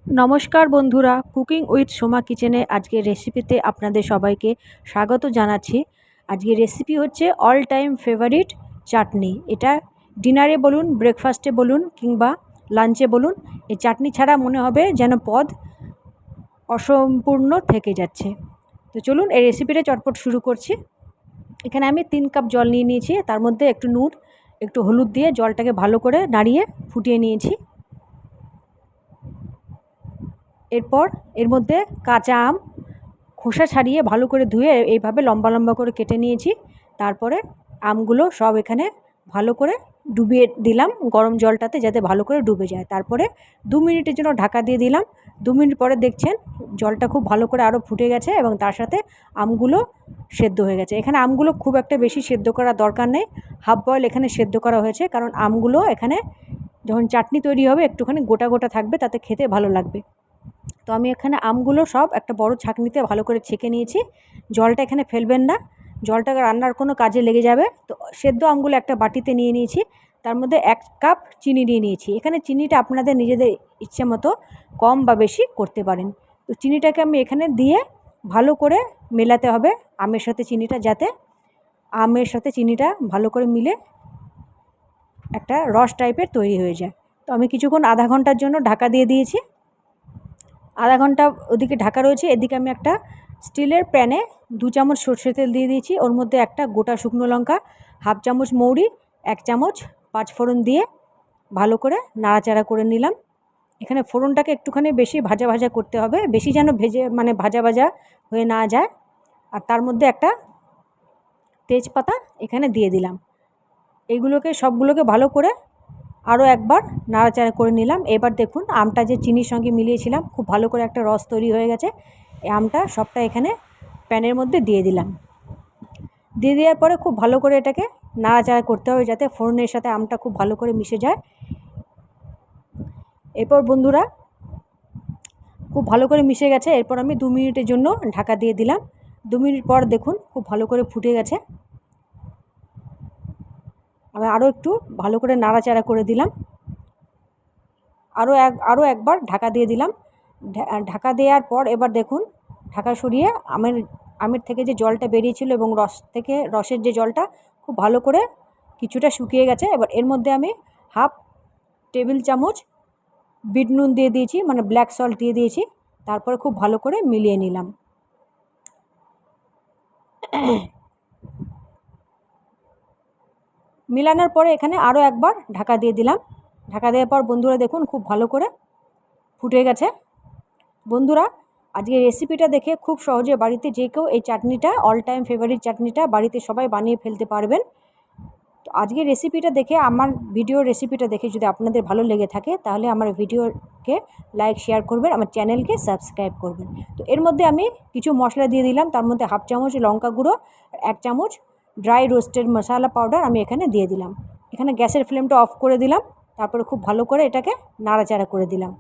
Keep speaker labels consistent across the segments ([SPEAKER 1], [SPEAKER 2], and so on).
[SPEAKER 1] নমস্কার বন্ধুরা, cooking with Soma কিচেনে আজকের রেসিপিতে আপনাদের সবাইকে স্বাগত জানাচ্ছি। আজকের রেসিপি হচ্ছে অল টাইম ফেভারিট চাটনি। এটা ডিনারে বলুন, ব্রেকফাস্টে বলুন কিংবা লাঞ্চে বলুন, এই চাটনি ছাড়া মনে হবে যেন পদ অসম্পূর্ণ থেকে যাচ্ছে। তো চলুন এই রেসিপিটা চটপট শুরু করছি। এখানে আমি 3 কাপ জল নিয়ে নিয়েছি, তার মধ্যে একটু নুন একটু হলুদ দিয়ে জলটাকে ভালো করে নাড়িয়ে ফুটিয়ে নিয়েছি। এরপর এর মধ্যে কাঁচা আম খোসা ছাড়িয়ে ভালো করে ধুয়ে এইভাবে লম্বা লম্বা করে কেটে নিয়েছি। তারপরে আমগুলো সব এখানে ভালো করে ডুবিয়ে দিলাম গরম জলটাতে, যাতে ভালো করে ডুবে যায়। তারপরে 2 মিনিটের জন্য ঢাকা দিয়ে দিলাম। 2 মিনিট পরে দেখছেন জলটা খুব ভালো করে আরও ফুটে গেছে এবং তার সাথে আমগুলো সেদ্ধ হয়ে গেছে। এখানে আমগুলো খুব একটা বেশি সেদ্ধ করার দরকার নেই, হাফ বয়েল এখানে সেদ্ধ করা হয়েছে, কারণ আমগুলো এখানে যখন চাটনি তৈরি হবে একটুখানি গোটা গোটা থাকবে, তাতে খেতে ভালো লাগবে। তো আমি এখানে আমগুলো সব একটা বড় ছাঁকনিতে ভালো করে ছেঁকে নিয়েছি। জলটা এখানে ফেলবেন না, জলটা রান্নার কোনো কাজে লেগে যাবে। তো সেদ্ধ আমগুলো একটা বাটিতে নিয়ে নিয়েছি, তার মধ্যে 1 কাপ চিনি নিয়ে নিয়েছি। এখানে চিনিটা আপনাদের নিজেদের ইচ্ছে মতো কম বা বেশি করতে পারেন। তো চিনিটাকে আমি এখানে দিয়ে ভালো করে মেলাতে হবে আমের সাথে চিনিটা, যাতে আমের সাথে চিনিটা ভালো করে মিলে একটা রস টাইপের তৈরি হয়ে যায়। তো আমি কিছুক্ষণ আধা ঘন্টার জন্য ঢাকা দিয়ে দিয়েছি। আধা ঘন্টা ওদিকে ঢাকা রয়েছে, এদিকে আমি একটা স্টিলের প্যানে 2 চামচ সরষের তেল দিয়ে দিয়েছি। ওর মধ্যে একটা গোটা শুকনো লঙ্কা, হাফ চামচ মৌরি, 1 চামচ পাঁচফোড়ন দিয়ে ভালো করে নাড়াচাড়া করে নিলাম। এখানে ফোড়নটাকে একটুখানি বেশি ভাজা ভাজা করতে হবে, বেশি যেন ভাজা ভাজা হয়ে না যায়। আর তার মধ্যে একটা তেজপাতা এখানে দিয়ে দিলাম। এইগুলোকে সবগুলোকে ভালো করে আরও একবার নাড়াচাড়া করে নিলাম। এবার দেখুন আমটা যে চিনির সঙ্গে মিলিয়েছিলাম, খুব ভালো করে একটা রস তৈরি হয়ে গেছে। এই আমটা সবটা এখানে প্যানের মধ্যে দিয়ে দিলাম। দিয়ে দেওয়ার পরে খুব ভালো করে এটাকে নাড়াচাড়া করতে হবে, যাতে ফোড়নের সাথে আমটা খুব ভালো করে মিশে যায়। এরপর বন্ধুরা খুব ভালো করে মিশে গেছে। এরপর আমি 2 মিনিটের জন্য ঢাকা দিয়ে দিলাম। 2 মিনিট পর দেখুন খুব ভালো করে ফুটে গেছে। আমি আরও একটু ভালো করে নাড়াচাড়া করে দিলাম। আরও একবার ঢাকা দিয়ে দিলাম। ঢাকা দেওয়ার পর এবার দেখুন ঢাকা সরিয়ে আমের থেকে যে জলটা বেরিয়েছিল এবং রসের যে জলটা খুব ভালো করে কিছুটা শুকিয়ে গেছে। এবার এর মধ্যে আমি হাফ টেবিল চামচ বিট নুন দিয়ে দিয়েছি, মানে ব্ল্যাক সল্ট দিয়ে দিয়েছি। তারপরে খুব ভালো করে মিলিয়ে নিলাম। মিলানোর পরে এখানে আরও একবার ঢাকা দিয়ে দিলাম। ঢাকা দেওয়ার পর বন্ধুরা দেখুন খুব ভালো করে ফুটে গেছে। বন্ধুরা আজকে রেসিপিটা দেখে খুব সহজে বাড়িতে যে কেউ এই চাটনিটা, অল টাইম ফেভারিট চাটনিটা বাড়িতে সবাই বানিয়ে ফেলতে পারবেন। তো আজকে রেসিপিটা দেখে, আমার রেসিপিটা দেখে যদি আপনাদের ভালো লেগে থাকে, তাহলে আমার ভিডিওকে লাইক শেয়ার করবেন, আমার চ্যানেলকে সাবস্ক্রাইব করবেন। তো এর মধ্যে আমি কিছু মশলা দিয়ে দিলাম, তার মধ্যে হাফ চামচ লঙ্কা গুঁড়ো, 1 চামচ ড্রাই রোস্টেড মশলা পাউডার আমি এখানে দিয়ে দিলাম। এখানে গ্যাসের ফ্লেমটা অফ করে দিলাম। তারপরে খুব ভালো করে এটাকে নাড়াচাড়া করে দিলাম।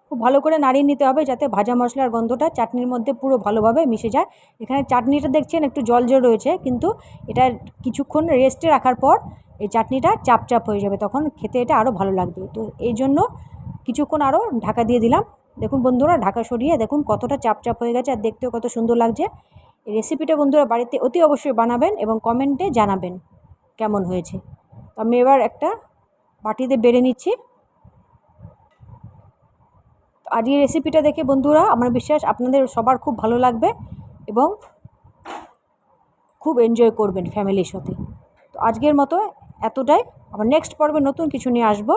[SPEAKER 1] খুব ভালো করে নাড়িয়ে নিতে হবে, যাতে ভাজা মশলার গন্ধটা চাটনির মধ্যে পুরো ভালোভাবে মিশে যায়। এখানে চাটনিটা দেখছেন একটু জল জল রয়েছে, কিন্তু এটা কিছুক্ষণ রেস্টে রাখার পর এই চাটনিটা চাপ চাপ হয়ে যাবে, তখন খেতে এটা আরও ভালো লাগবে। তো এই জন্য কিছুক্ষণ আরও ঢাকা দিয়ে দিলাম। দেখুন বন্ধুরা ঢাকা সরিয়ে দেখুন কতটা চাপ চাপ হয়ে গেছে, আর দেখতেও কত সুন্দর লাগছে। এই রেসিপিটা বন্ধুরা বাড়িতে অতি অবশ্যই বানাবেন এবং কমেন্টে জানাবেন কেমন হয়েছে। তো আমি এবার একটা বাটিতে বেড়ে নিচ্ছি। আজকের রেসিপিটা দেখে বন্ধুরা আমার বিশ্বাস আপনাদের সবার খুব ভালো লাগবে এবং খুব এনজয় করবেন ফ্যামিলির সাথে। তো আজকের মতো এতটাই। আবার নেক্সট পর্বে নতুন কিছু নিয়ে আসবো।